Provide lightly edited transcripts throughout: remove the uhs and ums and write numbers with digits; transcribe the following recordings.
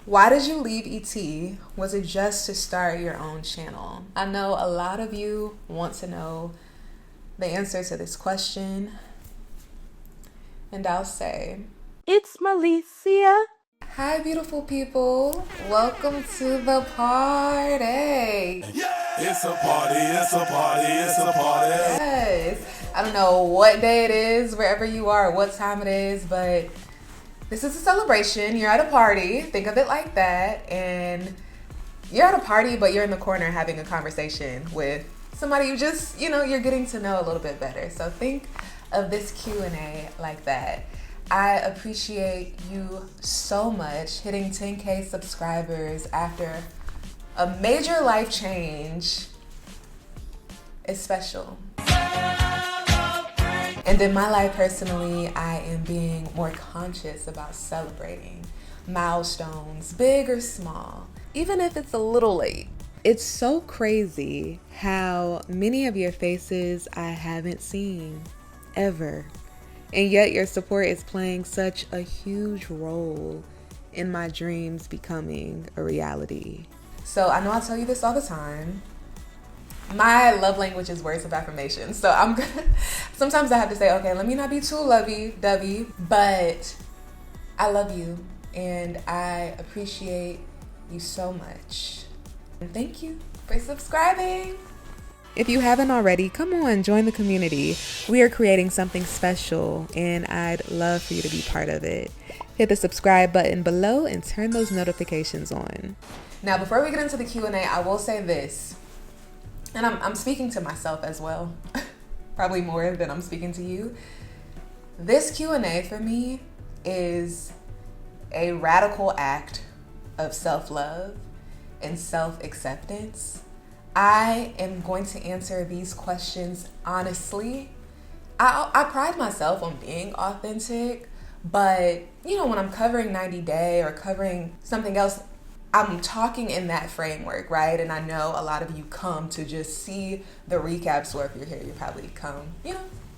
Why did you leave ET? Was it just to start your own channel? I know a lot of you want to know the answer to this question. And I'll say, it's Malicia. Hi, beautiful people. Welcome to the party. Yeah! It's a party, it's a party, it's a party. Yes. I don't know what day it is, wherever you are, what time it is, but this is a celebration. You're at a party. Think of it like that. And you're at a party, but you're in the corner having a conversation with somebody you just, you're getting to know a little bit better. So think of this Q&A like that. I appreciate you so much. Hitting 10K subscribers after a major life change is special. And in my life personally, I am being more conscious about celebrating milestones, big or small, even if it's a little late. It's so crazy how many of your faces I haven't seen ever. And yet your support is playing such a huge role in my dreams becoming a reality. So I know I tell you this all the time. My love language is words of affirmation. So sometimes I have to say, okay, let me not be too lovey-dovey, but I love you and I appreciate you so much. And thank you for subscribing. If you haven't already, come on, join the community. We are creating something special and I'd love for you to be part of it. Hit the subscribe button below and turn those notifications on. Now, before we get into the Q&A, I will say this. And I'm speaking to myself as well, probably more than I'm speaking to you. This Q&A for me is a radical act of self-love and self-acceptance. I am going to answer these questions honestly. I pride myself on being authentic, but when I'm covering 90 Day or covering something else, I'm talking in that framework, right? And I know a lot of you come to just see the recaps, or if you're here, you probably come,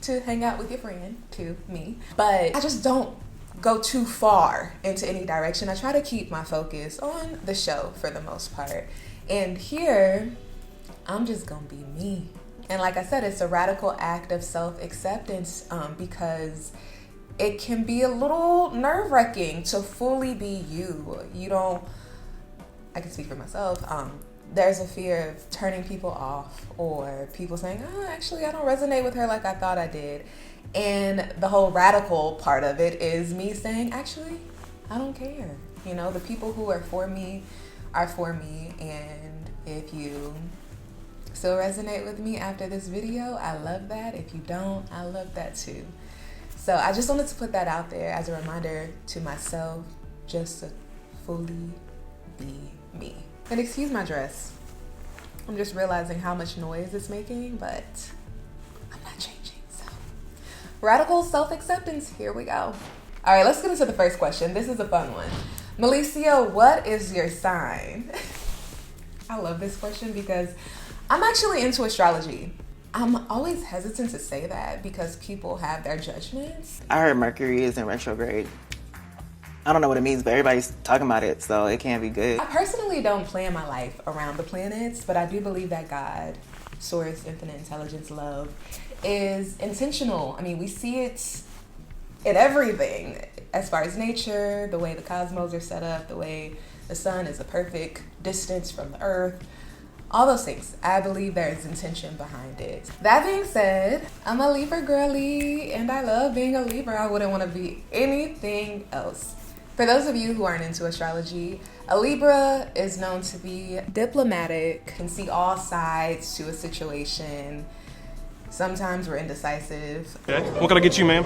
to hang out with your friend, to me. But I just don't go too far into any direction. I try to keep my focus on the show for the most part. And here, I'm just gonna be me. And like I said, it's a radical act of self-acceptance because it can be a little nerve-wracking to fully be you. I can speak for myself. There's a fear of turning people off or people saying, actually, I don't resonate with her like I thought I did. And the whole radical part of it is me saying, actually, I don't care. The people who are for me are for me. And if you still resonate with me after this video, I love that. If you don't, I love that too. So I just wanted to put that out there as a reminder to myself, just to fully be me. And excuse my dress. I'm just realizing how much noise it's making, but I'm not changing. So radical self-acceptance, here we go. All right, let's get into the first question. This is a fun one. Malicia, what is your sign? I love this question because I'm actually into astrology. I'm always hesitant to say that because people have their judgments. I heard Mercury is in retrograde. I don't know what it means, but everybody's talking about it, so it can't be good. I personally don't plan my life around the planets, but I do believe that God, source, infinite intelligence, love, is intentional. I mean, we see it in everything as far as nature, the way the cosmos are set up, the way the sun is a perfect distance from the earth, all those things. I believe there's intention behind it. That being said, I'm a Libra girly and I love being a Libra. I wouldn't want to be anything else. For those of you who aren't into astrology, a Libra is known to be diplomatic, can see all sides to a situation. Sometimes we're indecisive. Okay. What can I get you, ma'am?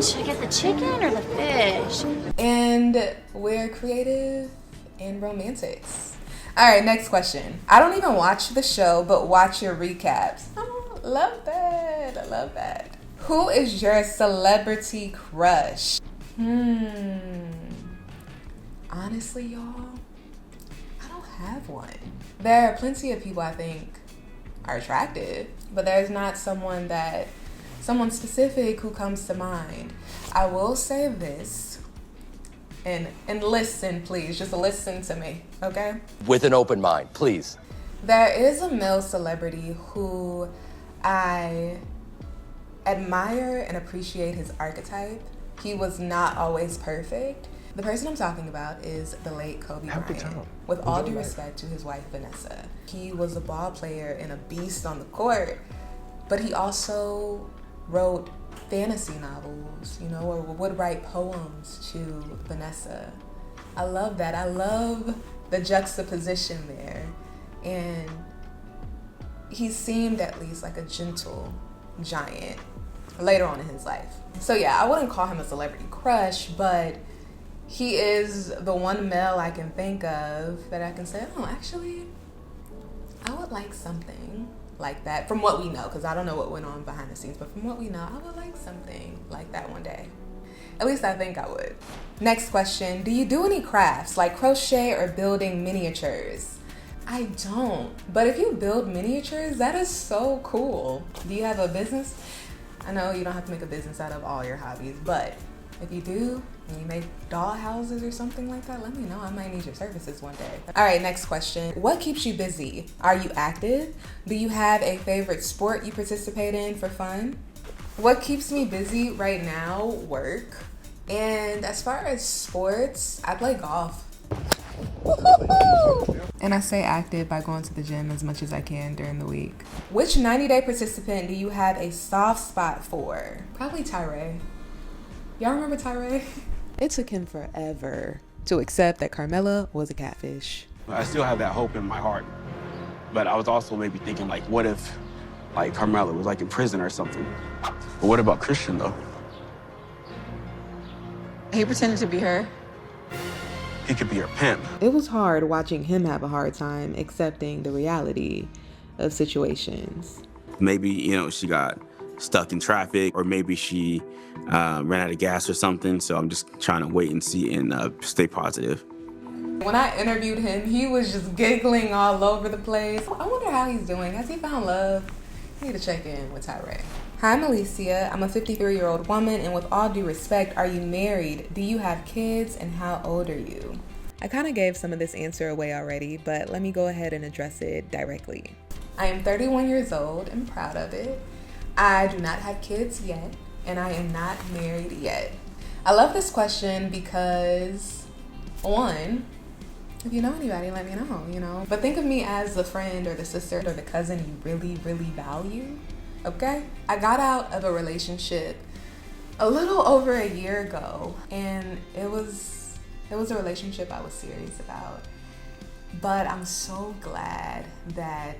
Should I get the chicken or the fish? And we're creative and romantics. All right, next question. I don't even watch the show, but watch your recaps. Oh, love that. I love that. Who is your celebrity crush? Honestly, y'all, I don't have one. There are plenty of people I think are attractive, but there's not someone specific who comes to mind. I will say this. and listen, please. Just listen to me, okay? With an open mind, please. There is a male celebrity who I admire and appreciate his archetype. He was not always perfect. The person I'm talking about is the late Kobe Bryant. With all due respect to his wife, Vanessa. He was a ball player and a beast on the court, but he also wrote fantasy novels, you know, or would write poems to Vanessa. I love that. I love the juxtaposition there. And he seemed at least like a gentle giant later on in his life. So yeah, I wouldn't call him a celebrity crush, but he is the one male I can think of that I can say, oh, actually, I would like something like that, from what we know, because I don't know what went on behind the scenes, but from what we know, I would like something like that one day. At least I think I would. Next question, do you do any crafts like crochet or building miniatures? I don't, but if you build miniatures, that is so cool. Do you have a business? I know you don't have to make a business out of all your hobbies, but if you do, and you make doll houses or something like that, let me know. I might need your services one day. All right, next question. What keeps you busy? Are you active? Do you have a favorite sport you participate in for fun? What keeps me busy right now? Work. And as far as sports, I play golf. Woo-hoo-hoo! And I stay active by going to the gym as much as I can during the week. Which 90-day participant do you have a soft spot for? Probably Tyra. Y'all remember Tyra? It took him forever to accept that Carmela was a catfish. I still have that hope in my heart. But I was also maybe thinking, like, what if, like, Carmela was, like, in prison or something? But what about Christian, though? He pretended to be her. He could be her pimp. It was hard watching him have a hard time accepting the reality of situations. Maybe, you know, she got stuck in traffic, or maybe she ran out of gas or something. So I'm just trying to wait and see and stay positive. When I interviewed him, he was just giggling all over the place. I wonder how he's doing. Has he found love? I need to check in with Tyra. Hi, Malicia. I'm a 53-year-old woman, and with all due respect, are you married? Do you have kids, and how old are you? I kind of gave some of this answer away already, but let me go ahead and address it directly. I am 31 years old and proud of it. I do not have kids yet, and I am not married yet. I love this question because, one, if you know anybody, let me know, you know? But think of me as the friend or the sister or the cousin you really, really value, okay? I got out of a relationship a little over a year ago, and it was a relationship I was serious about. But I'm so glad that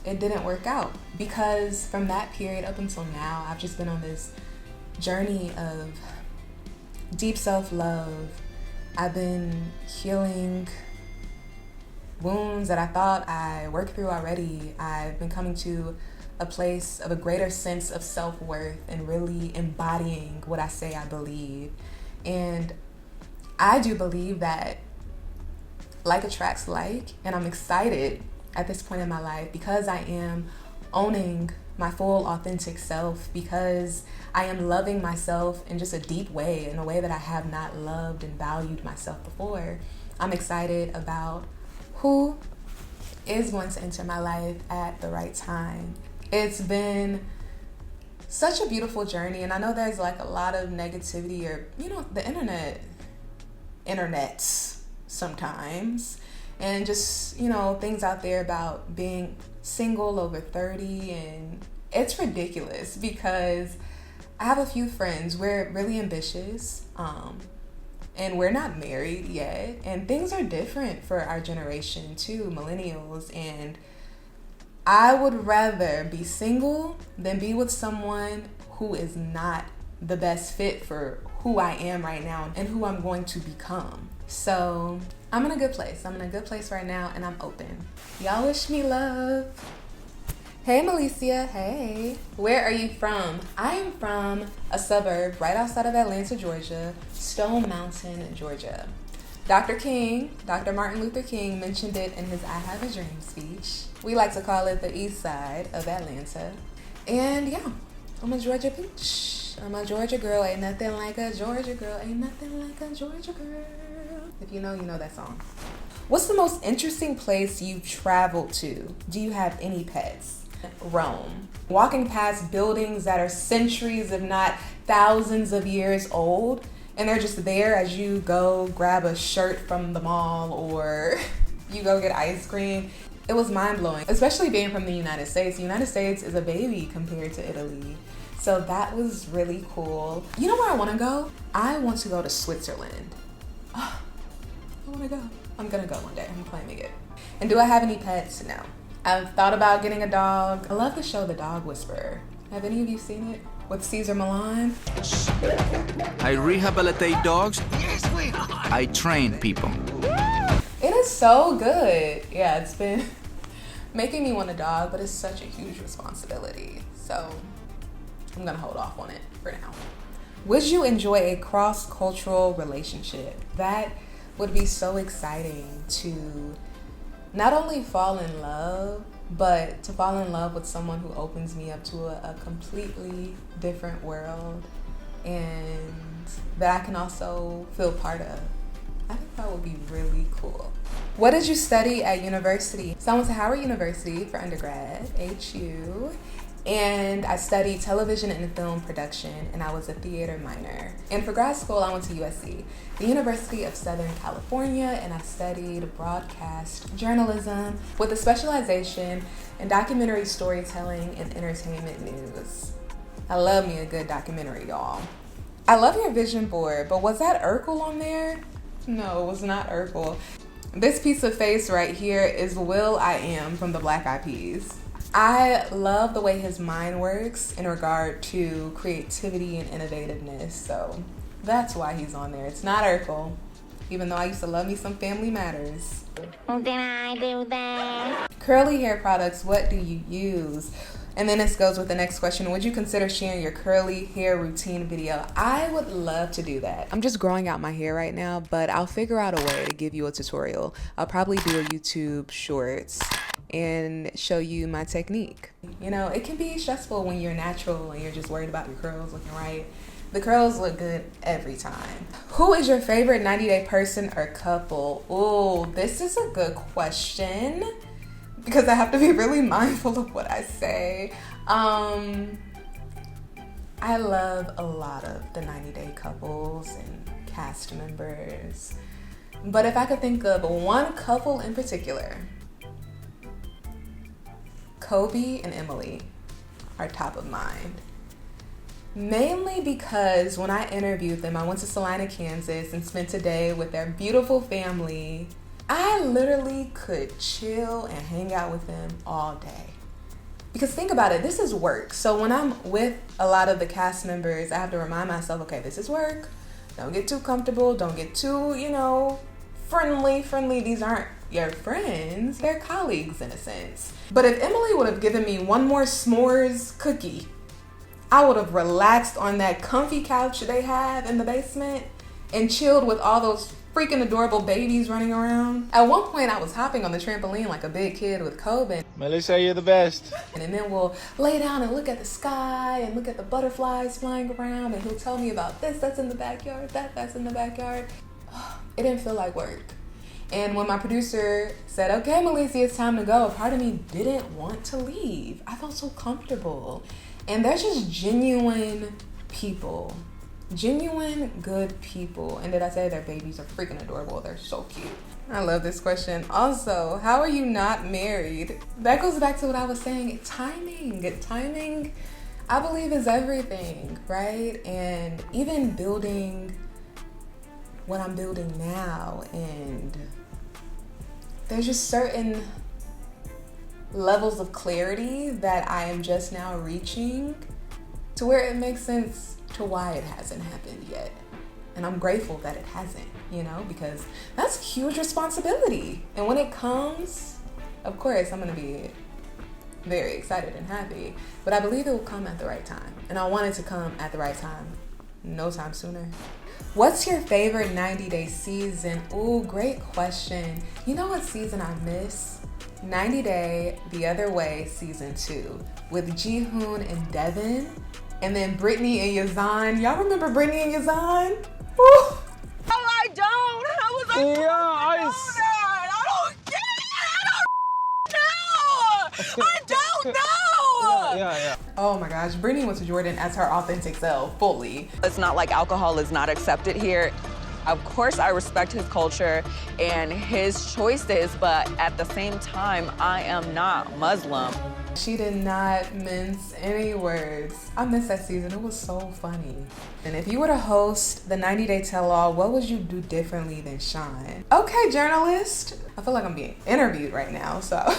it didn't work out, because from that period up until now, I've just been on this journey of deep self-love. I've been healing wounds that I thought I worked through already. I've been coming to a place of a greater sense of self-worth and really embodying what I say I believe. And I do believe that like attracts like, and I'm excited at this point in my life because I am owning my full authentic self, because I am loving myself in just a deep way, in a way that I have not loved and valued myself before. I'm excited about who is going to enter my life at the right time. It's been such a beautiful journey, and I know there's like a lot of negativity, or, you know, the internets sometimes, and just, you know, things out there about being single over 30, and it's ridiculous because I have a few friends, we're really ambitious, and we're not married yet, and things are different for our generation too, millennials, and I would rather be single than be with someone who is not the best fit for who I am right now and who I'm going to become. So I'm in a good place. I'm in a good place right now, and I'm open. Y'all wish me love. Hey, Malicia. Hey. Where are you from? I am from a suburb right outside of Atlanta, Georgia, Stone Mountain, Georgia. Dr. Martin Luther King mentioned it in his I Have a Dream speech. We like to call it the east side of Atlanta. And yeah, I'm a Georgia peach. I'm a Georgia girl, ain't nothing like a Georgia girl, ain't nothing like a Georgia girl. If you know, you know that song. What's the most interesting place you've traveled to? Do you have any pets? Rome. Walking past buildings that are centuries, if not thousands of years old, and they're just there as you go grab a shirt from the mall or you go get ice cream. It was mind-blowing, especially being from the United States. The United States is a baby compared to Italy. So that was really cool. You know where I want to go? I want to go to Switzerland. Oh, I want to go. I'm going to go one day. I'm claiming it. And do I have any pets? No. I've thought about getting a dog. I love the show The Dog Whisperer. Have any of you seen it? With Caesar Milan? I rehabilitate dogs. Yes, we are. I train people. It is so good. Yeah, it's been making me want a dog, but it's such a huge responsibility. So I'm gonna hold off on it for now. Would you enjoy a cross-cultural relationship? That would be so exciting to not only fall in love, but to fall in love with someone who opens me up to a completely different world and that I can also feel part of. I think that would be really cool. What did you study at university? So I went to Howard University for undergrad, HU, and I studied television and film production, and I was a theater minor. And for grad school, I went to USC, the University of Southern California, and I studied broadcast journalism with a specialization in documentary storytelling and entertainment news. I love me a good documentary, y'all. I love your vision board, but was that Urkel on there? No, it was not Urkel. This piece of face right here is Will I Am from the Black Eyed Peas. I love the way his mind works in regard to creativity and innovativeness, so that's why he's on there. It's not Urkel, even though I used to love me some Family Matters. Well, did I do that? Curly hair products, what do you use? And then this goes with the next question. Would you consider sharing your curly hair routine video? I would love to do that. I'm just growing out my hair right now, but I'll figure out a way to give you a tutorial. I'll probably do a YouTube shorts and show you my technique. You know, it can be stressful when you're natural and you're just worried about your curls looking right. The curls look good every time. Who is your favorite 90-day person or couple? Ooh, this is a good question, because I have to be really mindful of what I say. I love a lot of the 90-day couples and cast members. But if I could think of one couple in particular, Kobe and Emily are top of mind. Mainly because when I interviewed them, I went to Salina, Kansas and spent a day with their beautiful family. I literally could chill and hang out with them all day. Because think about it, this is work. So when I'm with a lot of the cast members, I have to remind myself, okay, this is work. Don't get too comfortable. Don't get too, friendly. These aren't your friends. They're colleagues in a sense. But if Emily would have given me one more s'mores cookie, I would have relaxed on that comfy couch they have in the basement and chilled with all those freaking adorable babies running around. At one point, I was hopping on the trampoline like a big kid with Kobe. Melissa, you're the best. And then we'll lay down and look at the sky and look at the butterflies flying around, and he'll tell me about this that's in the backyard, that's in the backyard. It didn't feel like work. And when my producer said, okay, Melissa, it's time to go, a part of me didn't want to leave. I felt so comfortable. And they're just genuine people. Genuine good people. And did I say their babies are freaking adorable? They're so cute. I love this question. Also, how are you not married? That goes back to what I was saying. Timing, I believe, is everything, right? And even building what I'm building now, and there's just certain levels of clarity that I am just now reaching to where it makes sense to why it hasn't happened yet. And I'm grateful that it hasn't, because that's a huge responsibility. And when it comes, of course, I'm gonna be very excited and happy, but I believe it will come at the right time. And I want it to come at the right time, no time sooner. What's your favorite 90-day season? Ooh, great question. You know what season I miss? 90 Day The Other Way Season 2 with Ji-hoon and Devin. And then Brittany and Yazan. Y'all remember Brittany and Yazan? Woo. Oh, I don't. How was I supposed to know that? I don't get it. I don't know. Oh my gosh, Brittany went to Jordan as her authentic self, fully. It's not like alcohol is not accepted here. Of course, I respect his culture and his choices, but at the same time, I am not Muslim. She did not mince any words. I missed that season. It was so funny. And if you were to host the 90-Day Tell-All, what would you do differently than Sean? Okay, journalist. I feel like I'm being interviewed right now, so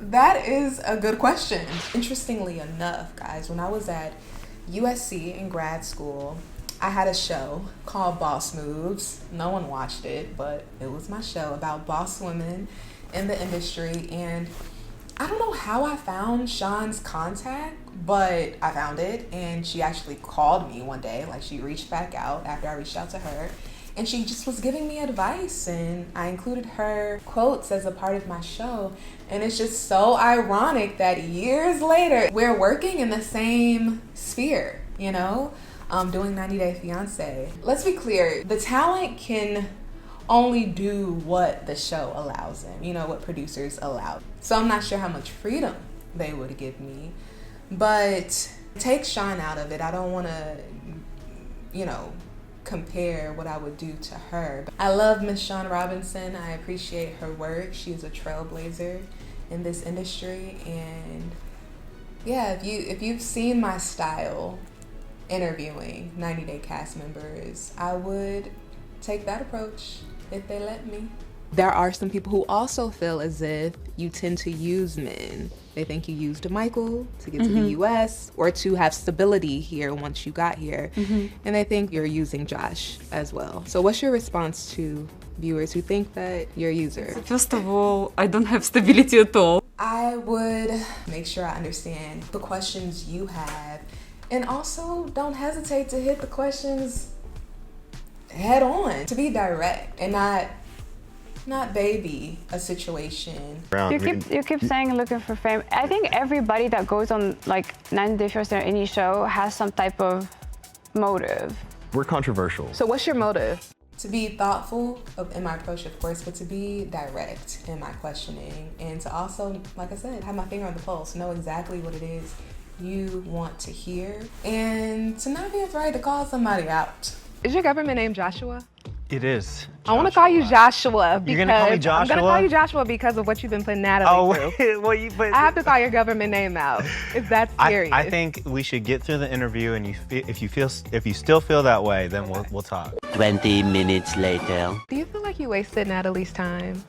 that is a good question. Interestingly enough, guys, when I was at USC in grad school, I had a show called Boss Moves. No one watched it, but it was my show about boss women in the industry. And I don't know how I found Sean's contact, but I found it. And she actually called me one day. Like, she reached back out after I reached out to her. And she just was giving me advice. And I included her quotes as a part of my show. And it's just so ironic that years later, we're working in the same sphere, you know? Doing 90 Day Fiancé. Let's be clear, the talent can only do what the show allows them, you know, what producers allow. So I'm not sure how much freedom they would give me, but take Sean out of it. I don't want to, you know, compare what I would do to her. I love Miss Shawn Robinson. I appreciate her work. She's a trailblazer in this industry. And yeah, if you've seen my style interviewing 90 Day cast members, I would take that approach if they let me. There are some people who also feel as if you tend to use men. They think you used Michael to get to the US or to have stability here once you got here. And they think you're using Josh as well. So what's your response to viewers who think that you're a user? First of all, I don't have stability at all. I would make sure I understand the questions you have. And also, don't hesitate to hit the questions head on. To be direct and not baby a situation. You keep saying looking for fame. I think everybody that goes on like 90 Day Fiancé or any show has some type of motive. We're controversial. So what's your motive? To be thoughtful in my approach, of course, but to be direct in my questioning. And to also, like I said, have my finger on the pulse, know exactly what it is you want to hear, and to not be afraid to call somebody out. Is your government name Joshua? It is. I want to call you Joshua because you're gonna call me Joshua? I'm gonna call you Joshua because of what you've been putting Natalie through. Well, I have to call your government name out. Is that serious? I think we should get through the interview, and if you still feel that way, then we'll talk. 20 minutes later. Do you feel like you wasted Natalie's time?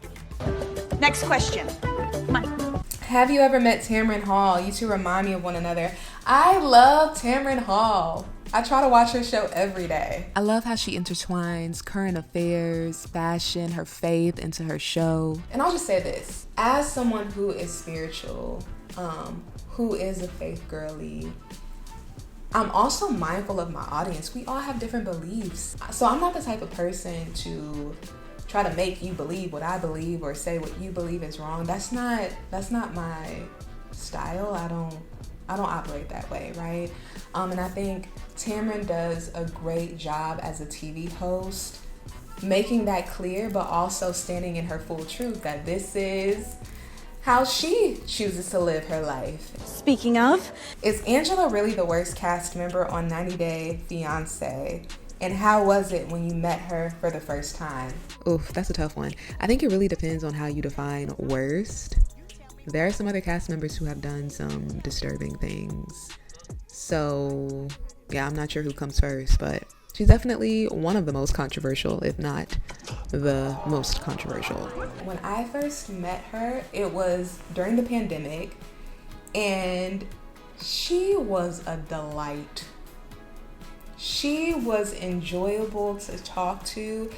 Next question. Come on. Have you ever met Tamron Hall? You two remind me of one another. I love Tamron Hall. I try to watch her show every day. I love how she intertwines current affairs, fashion, her faith into her show. And I'll just say this. As someone who is spiritual, who is a faith girly, I'm also mindful of my audience. We all have different beliefs. So I'm not the type of person to try to make you believe what I believe or say what you believe is wrong. That's not my style. I don't operate that way, right? And I think Tamron does a great job as a TV host, making that clear, but also standing in her full truth that this is how she chooses to live her life. Speaking of, is Angela really the worst cast member on 90 Day Fiancé? And how was it when you met her for the first time? Oof, that's a tough one. I think it really depends on how you define worst. There are some other cast members who have done some disturbing things. So, yeah, I'm not sure who comes first, but she's definitely one of the most controversial, if not the most controversial. When I first met her, it was during the pandemic, and she was a delight. She was enjoyable to talk to.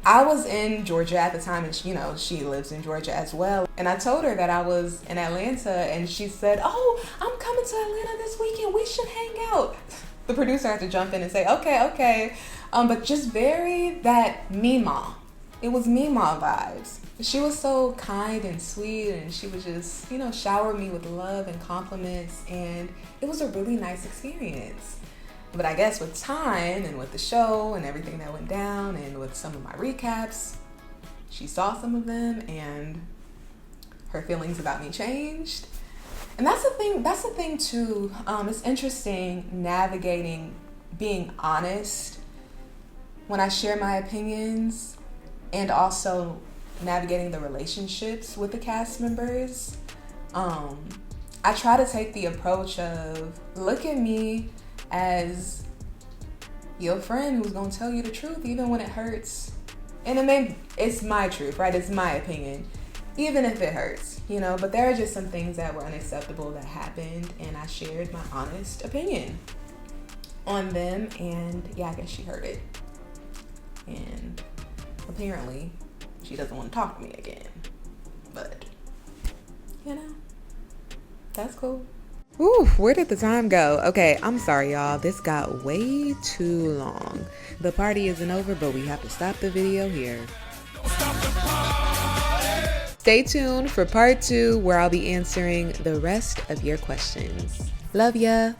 I was in Georgia at the time, and she lives in Georgia as well. And I told her that I was in Atlanta, and she said, "Oh, I'm coming to Atlanta this weekend. We should hang out." The producer had to jump in and say, okay. But just very that Mima. it was Meemaw vibes. She was so kind and sweet, and she would just, you know, shower me with love and compliments, and it was a really nice experience. But I guess with time and with the show and everything that went down and with some of my recaps, she saw some of them and her feelings about me changed. And that's the thing too. It's interesting navigating being honest when I share my opinions, and also navigating the relationships with the cast members. I try to take the approach of, look at me as your friend who's gonna tell you the truth even when it hurts. And it's my truth, right? It's my opinion, even if it hurts, you know. But there are just some things that were unacceptable that happened, and I shared my honest opinion on them, and yeah, I guess she heard it. And apparently she doesn't want to talk to me again. But, you know, that's cool. Ooh, where did the time go? Okay, I'm sorry, y'all. This got way too long. The party isn't over, but we have to stop the video here. Stay tuned for part 2, where I'll be answering the rest of your questions. Love ya.